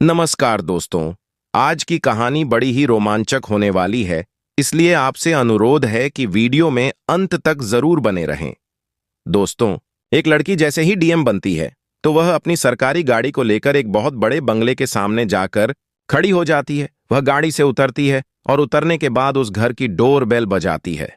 नमस्कार दोस्तों। आज की कहानी बड़ी ही रोमांचक होने वाली है, इसलिए आपसे अनुरोध है कि वीडियो में अंत तक जरूर बने रहें। दोस्तों, एक लड़की जैसे ही डीएम बनती है तो वह अपनी सरकारी गाड़ी को लेकर एक बहुत बड़े बंगले के सामने जाकर खड़ी हो जाती है। वह गाड़ी से उतरती है और उतरने के बाद उस घर की डोर बेल बजाती है।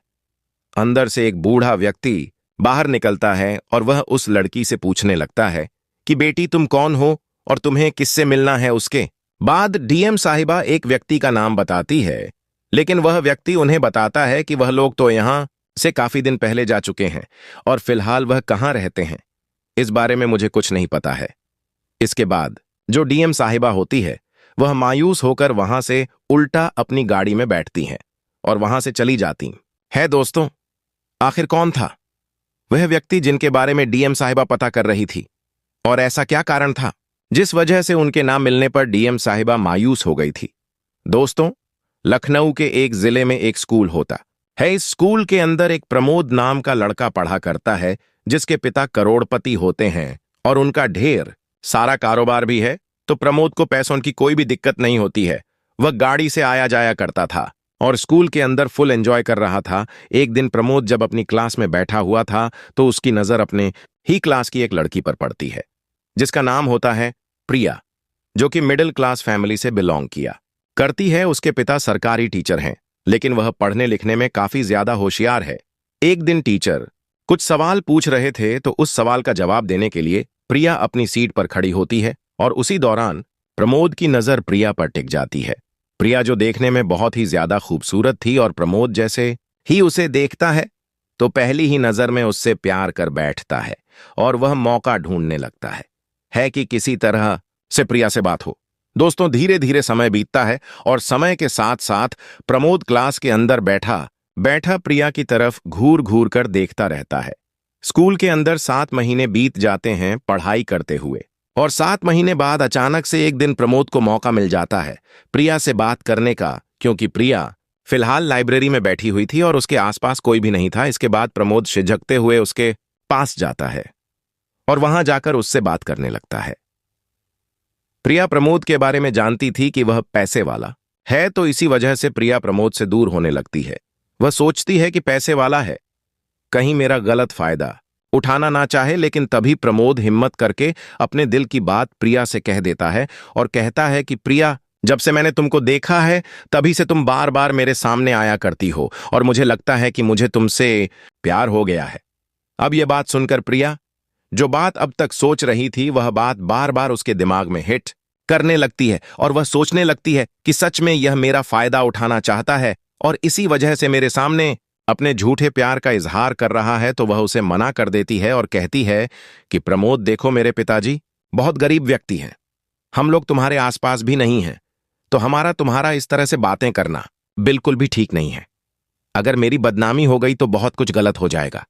अंदर से एक बूढ़ा व्यक्ति बाहर निकलता है और वह उस लड़की से पूछने लगता है कि बेटी तुम कौन हो और तुम्हें किससे मिलना है। उसके बाद डीएम साहिबा एक व्यक्ति का नाम बताती है, लेकिन वह व्यक्ति उन्हें बताता है कि वह लोग तो यहां से काफी दिन पहले जा चुके हैं और फिलहाल वह कहां रहते हैं इस बारे में मुझे कुछ नहीं पता है। इसके बाद जो डीएम साहिबा होती है वह मायूस होकर वहां से उल्टा अपनी गाड़ी में बैठती हैं और वहां से चली जाती है। दोस्तों, आखिर कौन था वह व्यक्ति जिनके बारे में डीएम साहिबा पता कर रही थी, और ऐसा क्या कारण था जिस वजह से उनके नाम मिलने पर डीएम साहिबा मायूस हो गई थी? दोस्तों, लखनऊ के एक जिले में एक स्कूल होता है। इस स्कूल के अंदर एक प्रमोद नाम का लड़का पढ़ा करता है, जिसके पिता करोड़पति होते हैं और उनका ढेर सारा कारोबार भी है। तो प्रमोद को पैसों की कोई भी दिक्कत नहीं होती है। वह गाड़ी से आया जाया करता था और स्कूल के अंदर फुल एंजॉय कर रहा था। एक दिन प्रमोद जब अपनी क्लास में बैठा हुआ था तो उसकी नजर अपने ही क्लास की एक लड़की पर पड़ती है, जिसका नाम होता है प्रिया, जो कि मिडिल क्लास फैमिली से बिलोंग किया करती है। उसके पिता सरकारी टीचर हैं, लेकिन वह पढ़ने लिखने में काफी ज्यादा होशियार है। एक दिन टीचर कुछ सवाल पूछ रहे थे तो उस सवाल का जवाब देने के लिए प्रिया अपनी सीट पर खड़ी होती है और उसी दौरान प्रमोद की नजर प्रिया पर टिक जाती है। प्रिया, जो देखने में बहुत ही ज्यादा खूबसूरत थी, और प्रमोद जैसे ही उसे देखता है तो पहली ही नजर में उससे प्यार कर बैठता है और वह मौका ढूंढने लगता है कि किसी तरह से प्रिया से बात हो। दोस्तों, धीरे धीरे समय बीतता है और समय के साथ साथ प्रमोद क्लास के अंदर बैठा बैठा प्रिया की तरफ घूर घूर कर देखता रहता है। स्कूल के अंदर 7 महीने बीत जाते हैं पढ़ाई करते हुए, और 7 महीने बाद अचानक से एक दिन प्रमोद को मौका मिल जाता है प्रिया से बात करने का, क्योंकि प्रिया फिलहाल लाइब्रेरी में बैठी हुई थी और उसके आसपास कोई भी नहीं था। इसके बाद प्रमोद झिझकते हुए उसके पास जाता है और वहां जाकर उससे बात करने लगता है। प्रिया प्रमोद के बारे में जानती थी कि वह पैसे वाला है, तो इसी वजह से प्रिया प्रमोद से दूर होने लगती है। वह सोचती है कि पैसे वाला है, कहीं मेरा गलत फायदा उठाना ना चाहे, लेकिन तभी प्रमोद हिम्मत करके अपने दिल की बात प्रिया से कह देता है और कहता है कि प्रिया, जब से मैंने तुमको देखा है तभी से तुम बार बार मेरे सामने आया करती हो और मुझे लगता है कि मुझे तुमसे प्यार हो गया है। अब यह बात सुनकर प्रिया, जो बात अब तक सोच रही थी, वह बात बार बार उसके दिमाग में हिट करने लगती है और वह सोचने लगती है कि सच में यह मेरा फायदा उठाना चाहता है और इसी वजह से मेरे सामने अपने झूठे प्यार का इजहार कर रहा है। तो वह उसे मना कर देती है और कहती है कि प्रमोद, देखो, मेरे पिताजी बहुत गरीब व्यक्ति हैं, हम लोग तुम्हारे आसपास भी नहीं हैं, तो हमारा तुम्हारा इस तरह से बातें करना बिल्कुल भी ठीक नहीं है। अगर मेरी बदनामी हो गई तो बहुत कुछ गलत हो जाएगा।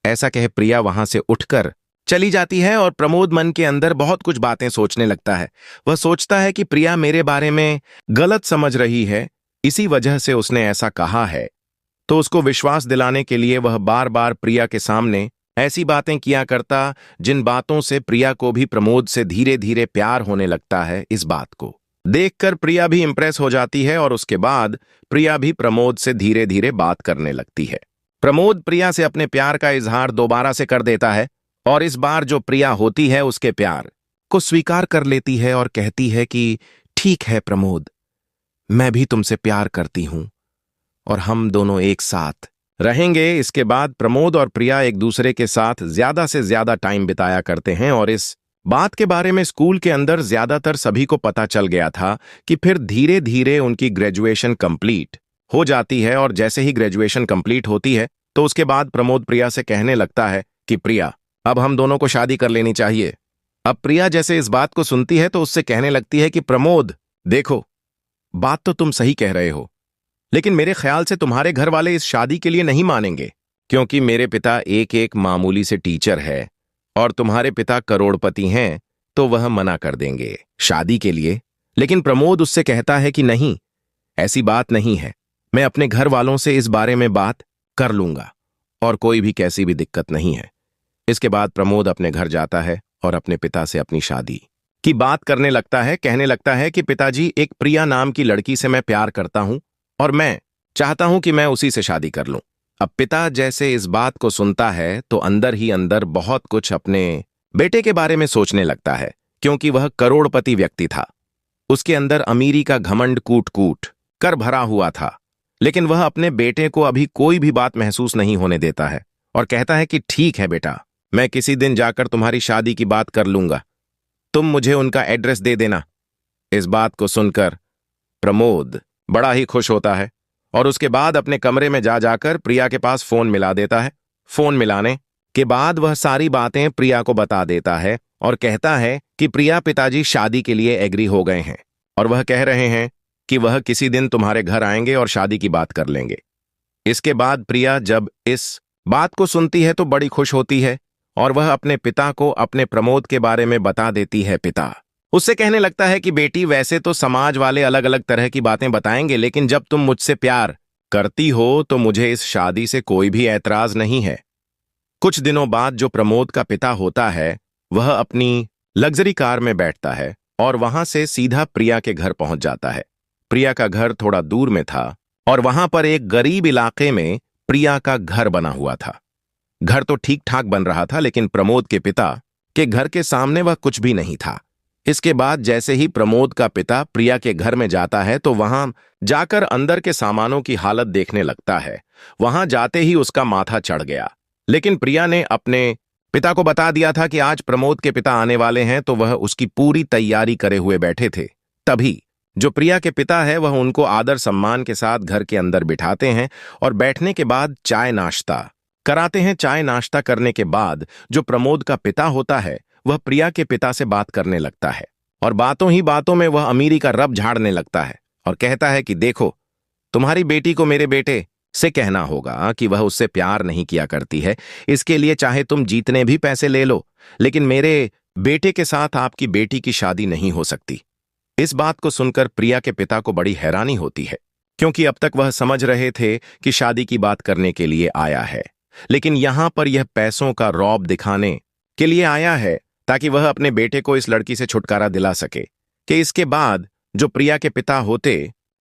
ऐसा कह प्रिया वहां से उठकर चली जाती है और प्रमोद मन के अंदर बहुत कुछ बातें सोचने लगता है। वह सोचता है कि प्रिया मेरे बारे में गलत समझ रही है, इसी वजह से उसने ऐसा कहा है। तो उसको विश्वास दिलाने के लिए वह बार बार प्रिया के सामने ऐसी बातें किया करता जिन बातों से प्रिया को भी प्रमोद से धीरे धीरे प्यार होने लगता है। इस बात को देखकर प्रिया भी इंप्रेस हो जाती है और उसके बाद प्रिया भी प्रमोद से धीरे धीरे बात करने लगती है। प्रमोद प्रिया से अपने प्यार का इजहार दोबारा से कर देता है और इस बार जो प्रिया होती है उसके प्यार को स्वीकार कर लेती है और कहती है कि ठीक है प्रमोद, मैं भी तुमसे प्यार करती हूं और हम दोनों एक साथ रहेंगे। इसके बाद प्रमोद और प्रिया एक दूसरे के साथ ज्यादा से ज्यादा टाइम बिताया करते हैं और इस बात के बारे में स्कूल के अंदर ज्यादातर सभी को पता चल गया था कि फिर धीरे धीरे उनकी ग्रेजुएशन कंप्लीट हो जाती है। और जैसे ही ग्रेजुएशन कंप्लीट होती है तो उसके बाद प्रमोद प्रिया से कहने लगता है कि प्रिया, अब हम दोनों को शादी कर लेनी चाहिए। अब प्रिया जैसे इस बात को सुनती है तो उससे कहने लगती है कि प्रमोद, देखो, बात तो तुम सही कह रहे हो, लेकिन मेरे ख्याल से तुम्हारे घर वाले इस शादी के लिए नहीं मानेंगे, क्योंकि मेरे पिता एक एक मामूली से टीचर है और तुम्हारे पिता करोड़पति हैं, तो वह मना कर देंगे शादी के लिए। लेकिन प्रमोद उससे कहता है कि नहीं, ऐसी बात नहीं है, मैं अपने घर वालों से इस बारे में बात कर लूंगा और कोई भी कैसी भी दिक्कत नहीं है। इसके बाद प्रमोद अपने घर जाता है और अपने पिता से अपनी शादी की बात करने लगता है। कहने लगता है कि पिताजी, एक प्रिया नाम की लड़की से मैं प्यार करता हूं और मैं चाहता हूं कि मैं उसी से शादी कर लूं। अब पिता जैसे इस बात को सुनता है तो अंदर ही अंदर बहुत कुछ अपने बेटे के बारे में सोचने लगता है, क्योंकि वह करोड़पति व्यक्ति था। उसके अंदर अमीरी का घमंड कूट कूट कर भरा हुआ था, लेकिन वह अपने बेटे को अभी कोई भी बात महसूस नहीं होने देता है और कहता है कि ठीक है बेटा, मैं किसी दिन जाकर तुम्हारी शादी की बात कर लूंगा, तुम मुझे उनका एड्रेस दे देना। इस बात को सुनकर प्रमोद बड़ा ही खुश होता है और उसके बाद अपने कमरे में जा जाकर प्रिया के पास फोन मिला देता है। फोन मिलाने के बाद वह सारी बातें प्रिया को बता देता है और कहता है कि प्रिया, पिताजी शादी के लिए एग्री हो गए हैं और वह कह रहे हैं कि वह किसी दिन तुम्हारे घर आएंगे और शादी की बात कर लेंगे। इसके बाद प्रिया जब इस बात को सुनती है तो बड़ी खुश होती है और वह अपने पिता को अपने प्रमोद के बारे में बता देती है। पिता उससे कहने लगता है कि बेटी, वैसे तो समाज वाले अलग अलग तरह की बातें बताएंगे, लेकिन जब तुम मुझसे प्यार करती हो तो मुझे इस शादी से कोई भी ऐतराज नहीं है। कुछ दिनों बाद जो प्रमोद का पिता होता है वह अपनी लग्जरी कार में बैठता है और वहां से सीधा प्रिया के घर पहुंच जाता है। प्रिया का घर थोड़ा दूर में था और वहां पर एक गरीब इलाके में प्रिया का घर बना हुआ था। घर तो ठीक ठाक बन रहा था, लेकिन प्रमोद के पिता के घर के सामने वह कुछ भी नहीं था। इसके बाद जैसे ही प्रमोद का पिता प्रिया के घर में जाता है तो वहां जाकर अंदर के सामानों की हालत देखने लगता है। वहां जाते ही उसका माथा चढ़ गया, लेकिन प्रिया ने अपने पिता को बता दिया था कि आज प्रमोद के पिता आने वाले हैं, तो वह उसकी पूरी तैयारी करे हुए बैठे थे। तभी जो प्रिया के पिता है वह उनको आदर सम्मान के साथ घर के अंदर बिठाते हैं और बैठने के बाद चाय नाश्ता कराते हैं। चाय नाश्ता करने के बाद जो प्रमोद का पिता होता है वह प्रिया के पिता से बात करने लगता है और बातों ही बातों में वह अमीरी का रब झाड़ने लगता है और कहता है कि देखो, तुम्हारी बेटी को मेरे बेटे से कहना होगा कि वह उससे प्यार नहीं किया करती है। इसके लिए चाहे तुम जितने भी पैसे ले लो, लेकिन मेरे बेटे के साथ आपकी बेटी की शादी नहीं हो सकती। इस बात को सुनकर प्रिया के पिता को बड़ी हैरानी होती है, क्योंकि अब तक वह समझ रहे थे कि शादी की बात करने के लिए आया है, लेकिन यहां पर यह पैसों का रौब दिखाने के लिए आया है ताकि वह अपने बेटे को इस लड़की से छुटकारा दिला सके। कि इसके बाद जो प्रिया के पिता होते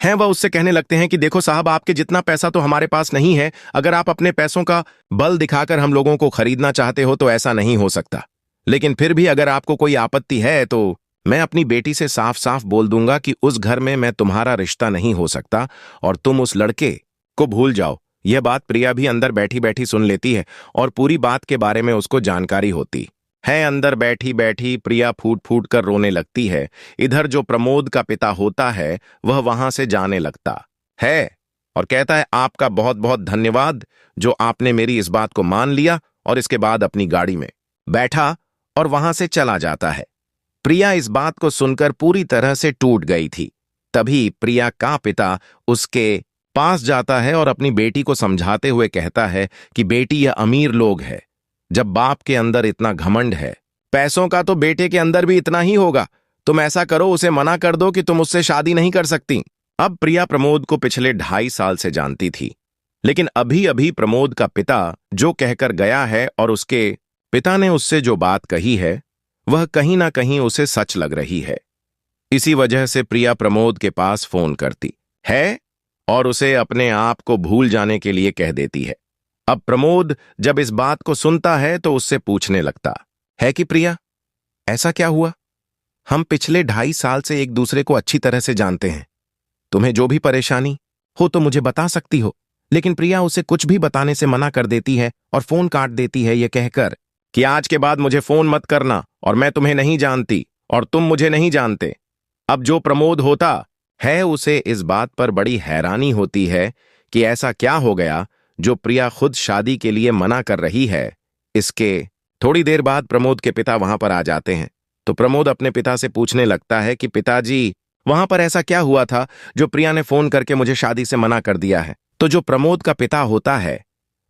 हैं वह उससे कहने लगते हैं कि देखो साहब, आपके जितना पैसा तो हमारे पास नहीं है। अगर आप अपने पैसों का बल दिखाकर हम लोगों को खरीदना चाहते हो तो ऐसा नहीं हो सकता, लेकिन फिर भी अगर आपको कोई आपत्ति है तो मैं अपनी बेटी से साफ साफ बोल दूंगा कि उस घर में मैं तुम्हारा रिश्ता नहीं हो सकता और तुम उस लड़के को भूल जाओ। यह बात प्रिया भी अंदर बैठी बैठी सुन लेती है और पूरी बात के बारे में उसको जानकारी होती है। अंदर बैठी बैठी प्रिया फूट फूट कर रोने लगती है। इधर जो प्रमोद का पिता होता है वह वहां से जाने लगता है और कहता है, आपका बहुत बहुत धन्यवाद जो आपने मेरी इस बात को मान लिया, और इसके बाद अपनी गाड़ी में बैठा और वहां से चला जाता है। प्रिया इस बात को सुनकर पूरी तरह से टूट गई थी। तभी प्रिया का पिता उसके पास जाता है और अपनी बेटी को समझाते हुए कहता है कि बेटी, यह अमीर लोग है। जब बाप के अंदर इतना घमंड है पैसों का तो बेटे के अंदर भी इतना ही होगा। तुम ऐसा करो, उसे मना कर दो कि तुम उससे शादी नहीं कर सकती। अब प्रिया प्रमोद को पिछले 2.5 साल से जानती थी, लेकिन अभी अभी प्रमोद का पिता जो कहकर गया है और उसके पिता ने उससे जो बात कही है वह कहीं ना कहीं उसे सच लग रही है। इसी वजह से प्रिया प्रमोद के पास फोन करती है और उसे अपने आप को भूल जाने के लिए कह देती है। अब प्रमोद जब इस बात को सुनता है तो उससे पूछने लगता है कि प्रिया, ऐसा क्या हुआ? हम पिछले 2.5 साल से एक दूसरे को अच्छी तरह से जानते हैं। तुम्हें जो भी परेशानी हो तो मुझे बता सकती हो। लेकिन प्रिया उसे कुछ भी बताने से मना कर देती है और फोन काट देती है, यह कहकर कि आज के बाद मुझे फोन मत करना और मैं तुम्हें नहीं जानती और तुम मुझे नहीं जानते। अब जो प्रमोद होता है उसे इस बात पर बड़ी हैरानी होती है कि ऐसा क्या हो गया जो प्रिया खुद शादी के लिए मना कर रही है। इसके थोड़ी देर बाद प्रमोद के पिता वहां पर आ जाते हैं तो प्रमोद अपने पिता से पूछने लगता है कि पिताजी, वहां पर ऐसा क्या हुआ था जो प्रिया ने फोन करके मुझे शादी से मना कर दिया है? तो जो प्रमोद का पिता होता है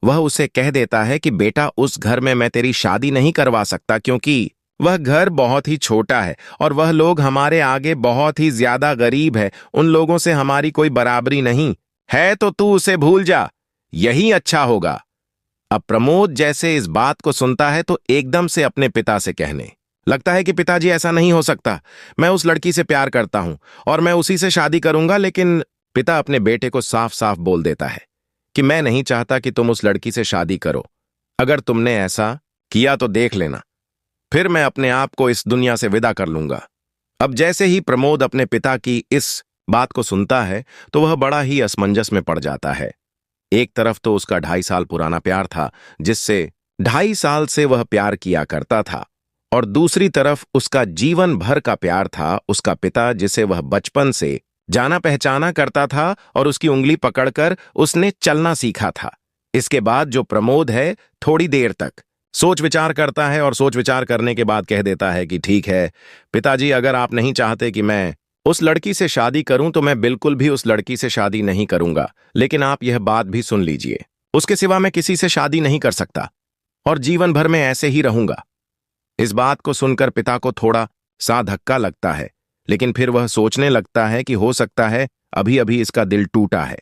वह उसे कह देता है कि बेटा, उस घर में मैं तेरी शादी नहीं करवा सकता क्योंकि वह घर बहुत ही छोटा है और वह लोग हमारे आगे बहुत ही ज्यादा गरीब है। उन लोगों से हमारी कोई बराबरी नहीं है, तो तू उसे भूल जा, यही अच्छा होगा। अब प्रमोद जैसे इस बात को सुनता है तो एकदम से अपने पिता से कहने लगता है कि पिताजी ऐसा नहीं हो सकता, मैं उस लड़की से प्यार करता हूं और मैं उसी से शादी करूंगा। लेकिन पिता अपने बेटे को साफ साफ बोल देता है कि मैं नहीं चाहता कि तुम उस लड़की से शादी करो। अगर तुमने ऐसा किया तो देख लेना, फिर मैं अपने आप को इस दुनिया से विदा कर लूंगा। अब जैसे ही प्रमोद अपने पिता की इस बात को सुनता है तो वह बड़ा ही असमंजस में पड़ जाता है। एक तरफ तो उसका 2.5 साल पुराना प्यार था जिससे 2.5 साल से वह प्यार किया करता था, और दूसरी तरफ उसका जीवन भर का प्यार था उसका पिता, जिसे वह बचपन से जाना पहचाना करता था और उसकी उंगली पकड़कर उसने चलना सीखा था। इसके बाद जो प्रमोद है थोड़ी देर तक सोच विचार करता है और सोच विचार करने के बाद कह देता है कि ठीक है पिताजी, अगर आप नहीं चाहते कि मैं उस लड़की से शादी करूं तो मैं बिल्कुल भी उस लड़की से शादी नहीं करूंगा। लेकिन आप यह बात भी सुन लीजिए, उसके सिवा मैं किसी से शादी नहीं कर सकता और जीवन भर में ऐसे ही रहूंगा। इस बात को सुनकर पिता को थोड़ा सा धक्का लगता है, लेकिन फिर वह सोचने लगता है कि हो सकता है अभी अभी इसका दिल टूटा है,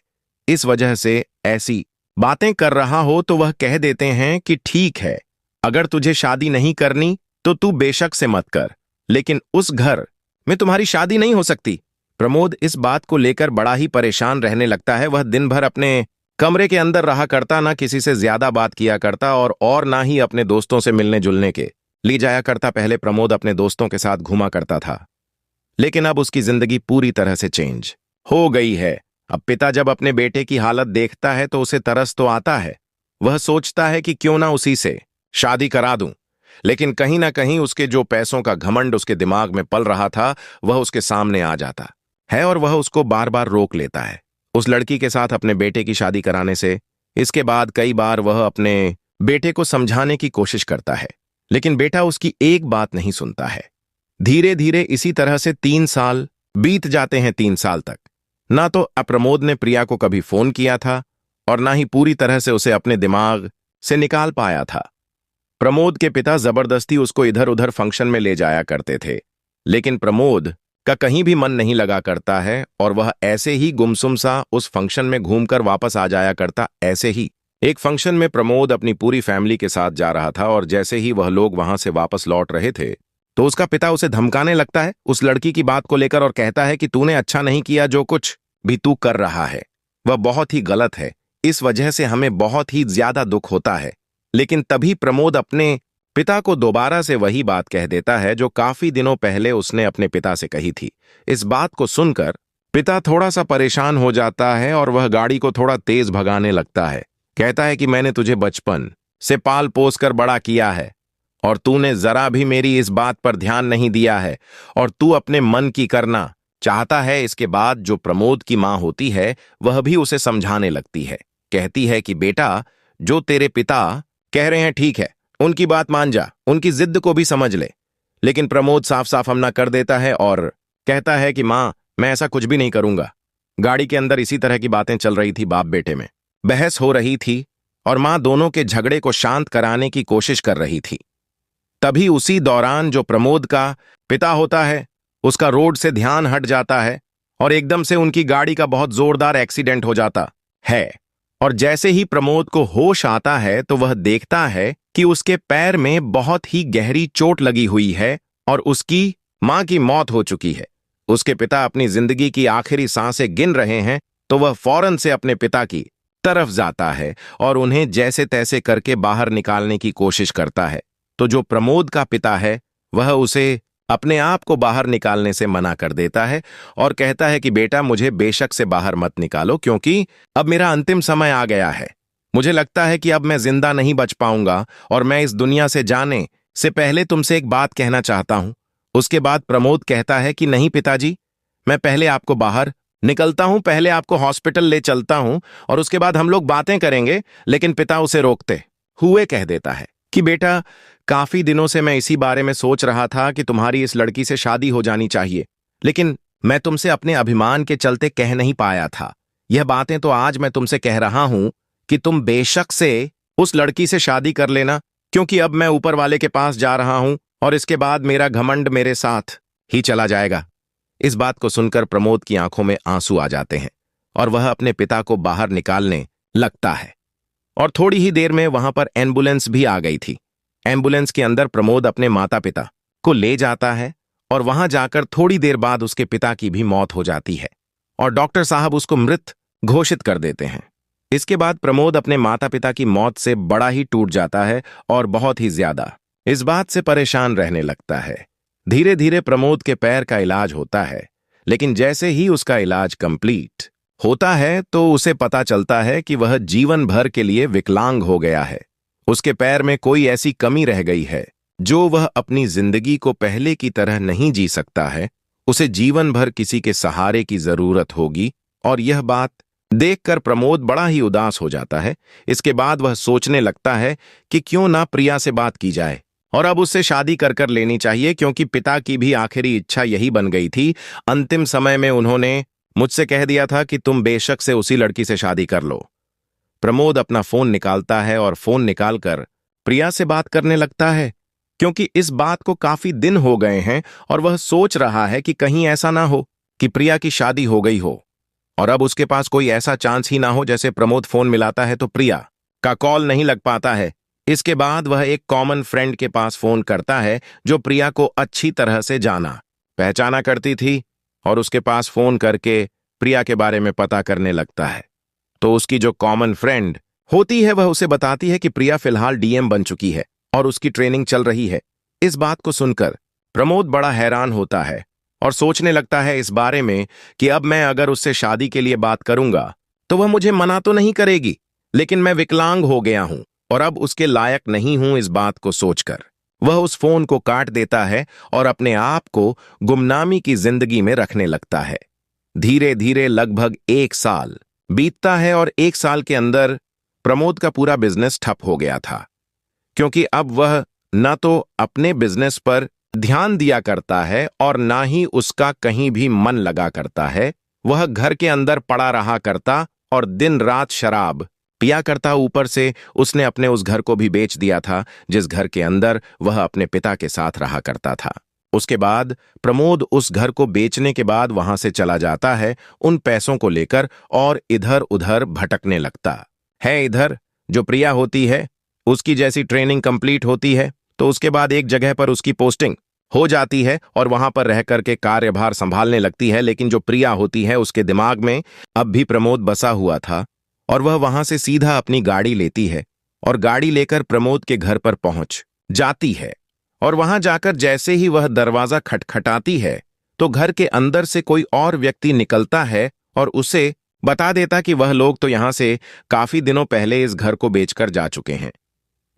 इस वजह से ऐसी बातें कर रहा हो। तो वह कह देते हैं कि ठीक है, अगर तुझे शादी नहीं करनी तो तू बेशक से मत कर, लेकिन उस घर में तुम्हारी शादी नहीं हो सकती। प्रमोद इस बात को लेकर बड़ा ही परेशान रहने लगता है। वह दिन भर अपने कमरे के अंदर रहा करता, ना किसी से ज्यादा बात किया करता और ना ही अपने दोस्तों से मिलने जुलने के लिए जाया करता। पहले प्रमोद अपने दोस्तों के साथ घूमा करता था, लेकिन अब उसकी जिंदगी पूरी तरह से चेंज हो गई है। अब पिता जब अपने बेटे की हालत देखता है तो उसे तरस तो आता है। वह सोचता है कि क्यों ना उसी से शादी करा दूं, लेकिन कहीं ना कहीं उसके जो पैसों का घमंड उसके दिमाग में पल रहा था वह उसके सामने आ जाता है और वह उसको बार बार रोक लेता है उस लड़की के साथ अपने बेटे की शादी कराने से। इसके बाद कई बार वह अपने बेटे को समझाने की कोशिश करता है, लेकिन बेटा उसकी एक बात नहीं सुनता है। धीरे धीरे इसी तरह से 3 साल बीत जाते हैं। 3 साल तक ना तो प्रमोद ने प्रिया को कभी फोन किया था और ना ही पूरी तरह से उसे अपने दिमाग से निकाल पाया था। प्रमोद के पिता जबरदस्ती उसको इधर उधर फंक्शन में ले जाया करते थे, लेकिन प्रमोद का कहीं भी मन नहीं लगा करता है और वह ऐसे ही गुमसुम सा उस फंक्शन में घूमकर वापस आ जाया करता। ऐसे ही एक फंक्शन में प्रमोद अपनी पूरी फैमिली के साथ जा रहा था और जैसे ही वह लोग वहां से वापस लौट रहे थे तो उसका पिता उसे धमकाने लगता है उस लड़की की बात को लेकर और कहता है कि तूने अच्छा नहीं किया, जो कुछ भी तू कर रहा है वह बहुत ही गलत है, इस वजह से हमें बहुत ही ज्यादा दुख होता है। लेकिन तभी प्रमोद अपने पिता को दोबारा से वही बात कह देता है जो काफी दिनों पहले उसने अपने पिता से कही थी। इस बात को सुनकर पिता थोड़ा सा परेशान हो जाता है और वह गाड़ी को थोड़ा तेज भगाने लगता है। कहता है कि मैंने तुझे बचपन से पाल पोस कर बड़ा किया है और तूने जरा भी मेरी इस बात पर ध्यान नहीं दिया है और तू अपने मन की करना चाहता है। इसके बाद जो प्रमोद की मां होती है वह भी उसे समझाने लगती है, कहती है कि बेटा जो तेरे पिता कह रहे हैं ठीक है, उनकी बात मान जा, उनकी जिद को भी समझ ले। लेकिन प्रमोद साफ साफ हमना कर देता है और कहता है कि मां मैं ऐसा कुछ भी नहीं करूंगा। गाड़ी के अंदर इसी तरह की बातें चल रही थी, बाप बेटे में बहस हो रही थी और मां दोनों के झगड़े को शांत कराने की कोशिश कर रही थी। तभी उसी दौरान जो प्रमोद का पिता होता है उसका रोड से ध्यान हट जाता है और एकदम से उनकी गाड़ी का बहुत जोरदार एक्सीडेंट हो जाता है। और जैसे ही प्रमोद को होश आता है तो वह देखता है कि उसके पैर में बहुत ही गहरी चोट लगी हुई है और उसकी मां की मौत हो चुकी है। उसके पिता अपनी जिंदगी की आखिरी सांसें गिन रहे हैं तो वह फौरन से अपने पिता की तरफ जाता है और उन्हें जैसे तैसे करके बाहर निकालने की कोशिश करता है। तो जो प्रमोद का पिता है वह उसे अपने आप को बाहर निकालने से मना कर देता है और कहता है कि बेटा मुझे बेशक से बाहर मत निकालो, क्योंकि अब मेरा अंतिम समय आ गया है। मुझे लगता है कि अब मैं जिंदा नहीं बच पाऊंगा और मैं इस दुनिया से जाने से पहले तुमसे एक बात कहना चाहता हूं। उसके बाद प्रमोद कहता है कि नहीं पिताजी, मैं पहले आपको बाहर निकलता हूं, पहले आपको हॉस्पिटल ले चलता हूं और उसके बाद हम लोग बातें करेंगे। लेकिन पिता उसे रोकते हुए कह देता है कि बेटा काफी दिनों से मैं इसी बारे में सोच रहा था कि तुम्हारी इस लड़की से शादी हो जानी चाहिए, लेकिन मैं तुमसे अपने अभिमान के चलते कह नहीं पाया था। यह बातें तो आज मैं तुमसे कह रहा हूं कि तुम बेशक से उस लड़की से शादी कर लेना, क्योंकि अब मैं ऊपर वाले के पास जा रहा हूं और इसके बाद मेरा घमंड मेरे साथ ही चला जाएगा। इस बात को सुनकर प्रमोद की आंखों में आंसू आ जाते हैं और वह अपने पिता को बाहर निकालने लगता है। और थोड़ी ही देर में वहां पर एम्बुलेंस भी आ गई थी। एम्बुलेंस के अंदर प्रमोद अपने माता पिता को ले जाता है और वहां जाकर थोड़ी देर बाद उसके पिता की भी मौत हो जाती है और डॉक्टर साहब उसको मृत घोषित कर देते हैं। इसके बाद प्रमोद अपने माता पिता की मौत से बड़ा ही टूट जाता है और बहुत ही ज्यादा इस बात से परेशान रहने लगता है। धीरे धीरे प्रमोद के पैर का इलाज होता है, लेकिन जैसे ही उसका इलाज कंप्लीट होता है तो उसे पता चलता है कि वह जीवन भर के लिए विकलांग हो गया है। उसके पैर में कोई ऐसी कमी रह गई है जो वह अपनी जिंदगी को पहले की तरह नहीं जी सकता है। उसे जीवन भर किसी के सहारे की जरूरत होगी और यह बात देखकर प्रमोद बड़ा ही उदास हो जाता है। इसके बाद वह सोचने लगता है कि क्यों ना प्रिया से बात की जाए और अब उससे शादी कर लेनी चाहिए, क्योंकि पिता की भी आखिरी इच्छा यही बन गई थी। अंतिम समय में उन्होंने मुझसे कह दिया था कि तुम बेशक से उसी लड़की से शादी कर लो। प्रमोद अपना फोन निकालता है और फोन निकालकर प्रिया से बात करने लगता है, क्योंकि इस बात को काफी दिन हो गए हैं और वह सोच रहा है कि कहीं ऐसा ना हो कि प्रिया की शादी हो गई हो और अब उसके पास कोई ऐसा चांस ही ना हो। जैसे प्रमोद फोन मिलाता है तो प्रिया का कॉल नहीं लग पाता है। इसके बाद वह एक कॉमन फ्रेंड के पास फोन करता है जो प्रिया को अच्छी तरह से जाना पहचाना करती थी और उसके पास फोन करके प्रिया के बारे में पता करने लगता है। तो उसकी जो कॉमन फ्रेंड होती है वह उसे बताती है कि प्रिया फिलहाल डीएम बन चुकी है और उसकी ट्रेनिंग चल रही है। इस बात को सुनकर प्रमोद बड़ा हैरान होता है और सोचने लगता है इस बारे में कि अब मैं अगर उससे शादी के लिए बात करूंगा तो वह मुझे मना तो नहीं करेगी, लेकिन मैं विकलांग हो गया हूं और अब उसके लायक नहीं हूं। इस बात को सोचकर वह उस फोन को काट देता है और अपने आप को गुमनामी की जिंदगी में रखने लगता है। धीरे धीरे लगभग 1 साल बीतता है और 1 साल के अंदर प्रमोद का पूरा बिजनेस ठप हो गया था, क्योंकि अब वह न तो अपने बिजनेस पर ध्यान दिया करता है और ना ही उसका कहीं भी मन लगा करता है। वह घर के अंदर पड़ा रहा करता और दिन रात शराब पिया करता। ऊपर से उसने अपने उस घर को भी बेच दिया था जिस घर के अंदर वह अपने पिता के साथ रहा करता था। उसके बाद प्रमोद उस घर को बेचने के बाद वहां से चला जाता है उन पैसों को लेकर और इधर उधर भटकने लगता है। इधर जो प्रिया होती है उसकी जैसी ट्रेनिंग कंप्लीट होती है तो उसके बाद एक जगह पर उसकी पोस्टिंग हो जाती है और वहां पर रह करके कार्यभार संभालने लगती है। लेकिन जो प्रिया होती है उसके दिमाग में अब भी प्रमोद बसा हुआ था और वह वहां से सीधा अपनी गाड़ी लेती है और गाड़ी लेकर प्रमोद के घर पर पहुंच जाती है। और वहां जाकर जैसे ही वह दरवाजा खटखटाती है तो घर के अंदर से कोई और व्यक्ति निकलता है और उसे बता देता कि वह लोग तो यहां से काफी दिनों पहले इस घर को बेचकर जा चुके हैं।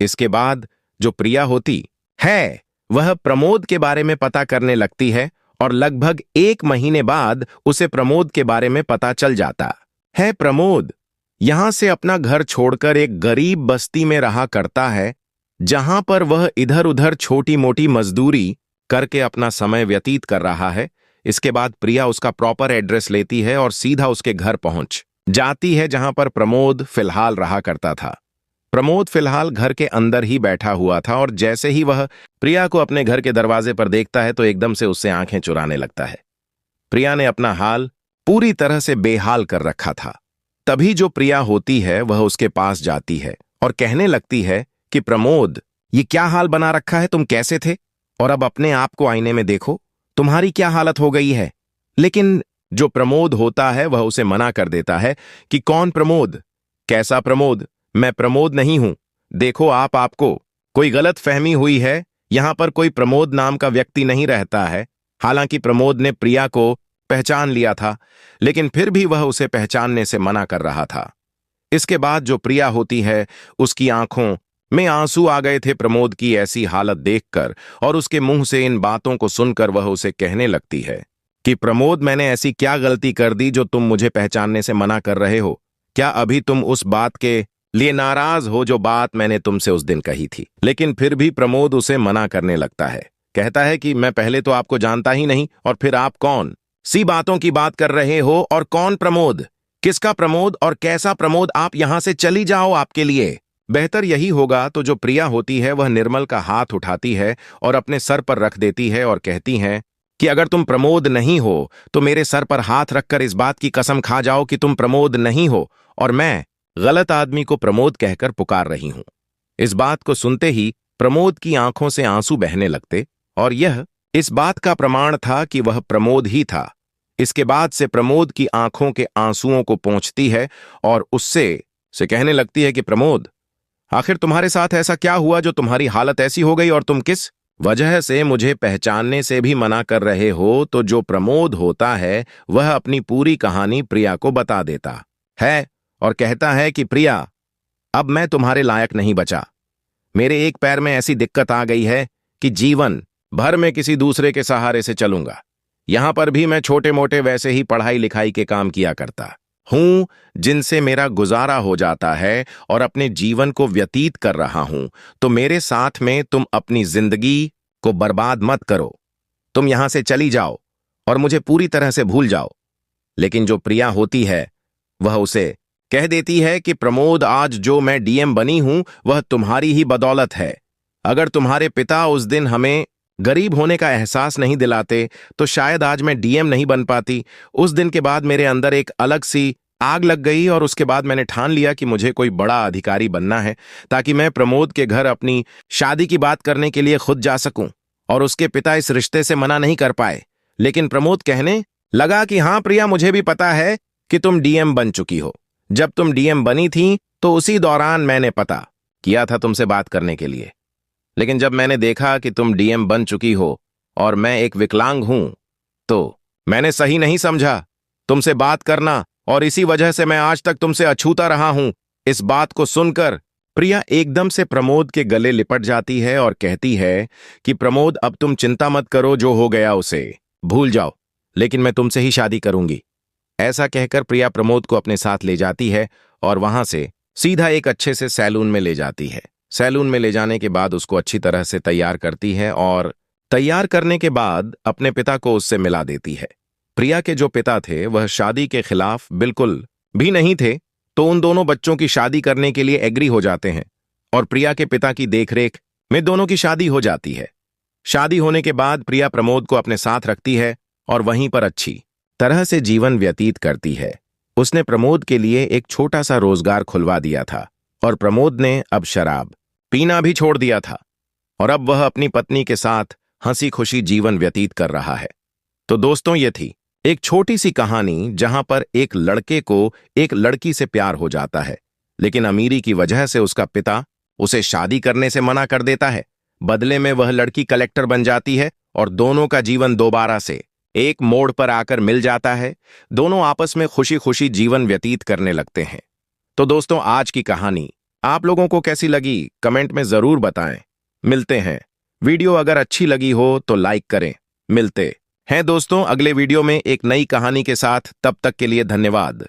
इसके बाद जो प्रिया होती है वह प्रमोद के बारे में पता करने लगती है और लगभग 1 महीने बाद उसे प्रमोद के बारे में पता चल जाता है। प्रमोद यहां से अपना घर छोड़कर एक गरीब बस्ती में रहा करता है, जहां पर वह इधर उधर छोटी मोटी मजदूरी करके अपना समय व्यतीत कर रहा है। इसके बाद प्रिया उसका प्रॉपर एड्रेस लेती है और सीधा उसके घर पहुंच जाती है जहां पर प्रमोद फिलहाल रहा करता था। प्रमोद फिलहाल घर के अंदर ही बैठा हुआ था और जैसे ही वह प्रिया को अपने घर के दरवाजे पर देखता है तो एकदम से उससे आंखें चुराने लगता है। प्रिया ने अपना हाल पूरी तरह से बेहाल कर रखा था। तभी जो प्रिया होती है वह उसके पास जाती है और कहने लगती है कि प्रमोद, ये क्या हाल बना रखा है, तुम कैसे थे और अब अपने आप को आईने में देखो, तुम्हारी क्या हालत हो गई है। लेकिन जो प्रमोद होता है वह उसे मना कर देता है कि कौन प्रमोद, कैसा प्रमोद, मैं प्रमोद नहीं हूं। देखो आपको कोई गलत फहमी हुई है, यहां पर कोई प्रमोद नाम का व्यक्ति नहीं रहता है। हालांकि प्रमोद ने प्रिया को पहचान लिया था, लेकिन फिर भी वह उसे पहचानने से मना कर रहा था। इसके बाद जो प्रिया होती है उसकी आंखों में आंसू आ गए थे प्रमोद की ऐसी हालत देखकर और उसके मुंह से इन बातों को सुनकर वह उसे कहने लगती है कि प्रमोद, मैंने ऐसी क्या गलती कर दी जो तुम मुझे पहचानने से मना कर रहे हो? क्या अभी तुम उस बात के लिए नाराज हो जो बात मैंने तुमसे उस दिन कही थी? लेकिन फिर भी प्रमोद उसे मना करने लगता है। कहता है कि मैं पहले तो आपको जानता ही नहीं और फिर आप कौन सी बातों की बात कर रहे हो और कौन प्रमोद, किसका प्रमोद और कैसा प्रमोद, आप यहां से चली जाओ, आपके लिए बेहतर यही होगा। तो जो प्रिया होती है वह निर्मल का हाथ उठाती है और अपने सर पर रख देती है और कहती है कि अगर तुम प्रमोद नहीं हो तो मेरे सर पर हाथ रखकर इस बात की कसम खा जाओ कि तुम प्रमोद नहीं हो और मैं गलत आदमी को प्रमोद कहकर पुकार रही हूं। इस बात को सुनते ही प्रमोद की आंखों से आंसू बहने लगते और यह इस बात का प्रमाण था कि वह प्रमोद ही था। इसके बाद से प्रमोद की आंखों के आंसुओं को पोंछती है और उससे कहने लगती है कि प्रमोद, आखिर तुम्हारे साथ ऐसा क्या हुआ जो तुम्हारी हालत ऐसी हो गई, और तुम किस वजह से मुझे पहचानने से भी मना कर रहे हो। तो जो प्रमोद होता है वह अपनी पूरी कहानी प्रिया को बता देता है और कहता है कि प्रिया, अब मैं तुम्हारे लायक नहीं बचा। मेरे एक पैर में ऐसी दिक्कत आ गई है कि जीवन भर में किसी दूसरे के सहारे से चलूंगा। यहां पर भी मैं छोटे मोटे वैसे ही पढ़ाई लिखाई के काम किया करता हूं जिनसे मेरा गुजारा हो जाता है और अपने जीवन को व्यतीत कर रहा हूं। तो मेरे साथ में तुम अपनी जिंदगी को बर्बाद मत करो। तुम यहां से चली जाओ और मुझे पूरी तरह से भूल जाओ। लेकिन जो प्रिया होती है वह उसे कह देती है कि प्रमोद, आज जो मैं डीएम बनी हूं वह तुम्हारी ही बदौलत है। अगर तुम्हारे पिता उस दिन हमें गरीब होने का एहसास नहीं दिलाते तो शायद आज मैं डीएम नहीं बन पाती। उस दिन के बाद मेरे अंदर एक अलग सी आग लग गई और उसके बाद मैंने ठान लिया कि मुझे कोई बड़ा अधिकारी बनना है, ताकि मैं प्रमोद के घर अपनी शादी की बात करने के लिए खुद जा सकूं। और उसके पिता इस रिश्ते से मना नहीं कर पाए। लेकिन प्रमोद कहने लगा कि हाँ प्रिया, मुझे भी पता है कि तुम डीएम बन चुकी हो। जब तुम डीएम बनी थी तो उसी दौरान मैंने पता किया था तुमसे बात करने के लिए। लेकिन जब मैंने देखा कि तुम डीएम बन चुकी हो और मैं एक विकलांग हूं, तो मैंने सही नहीं समझा तुमसे बात करना, और इसी वजह से मैं आज तक तुमसे अछूता रहा हूं। इस बात को सुनकर प्रिया एकदम से प्रमोद के गले लिपट जाती है और कहती है कि प्रमोद, अब तुम चिंता मत करो, जो हो गया उसे भूल जाओ, लेकिन मैं तुमसे ही शादी करूंगी। ऐसा कहकर प्रिया प्रमोद को अपने साथ ले जाती है और वहां से सीधा एक अच्छे से सैलून में ले जाती है। सैलून में ले जाने के बाद उसको अच्छी तरह से तैयार करती है और तैयार करने के बाद अपने पिता को उससे मिला देती है। प्रिया के जो पिता थे वह शादी के खिलाफ बिल्कुल भी नहीं थे, तो उन दोनों बच्चों की शादी करने के लिए एग्री हो जाते हैं और प्रिया के पिता की देखरेख में दोनों की शादी हो जाती है। शादी होने के बाद प्रिया प्रमोद को अपने साथ रखती है और वहीं पर अच्छी तरह से जीवन व्यतीत करती है। उसने प्रमोद के लिए एक छोटा सा रोजगार खुलवा दिया था और प्रमोद ने अब शराब पीना भी छोड़ दिया था और अब वह अपनी पत्नी के साथ हंसी खुशी जीवन व्यतीत कर रहा है। तो दोस्तों, ये थी एक छोटी सी कहानी जहां पर एक लड़के को एक लड़की से प्यार हो जाता है, लेकिन अमीरी की वजह से उसका पिता उसे शादी करने से मना कर देता है। बदले में वह लड़की कलेक्टर बन जाती है और दोनों का जीवन दोबारा से एक मोड़ पर आकर मिल जाता है। दोनों आपस में खुशी खुशी जीवन व्यतीत करने लगते हैं। तो दोस्तों, आज की कहानी आप लोगों को कैसी लगी कमेंट में जरूर बताएं। मिलते हैं। वीडियो अगर अच्छी लगी हो तो लाइक करें। मिलते हैं दोस्तों अगले वीडियो में एक नई कहानी के साथ। तब तक के लिए धन्यवाद।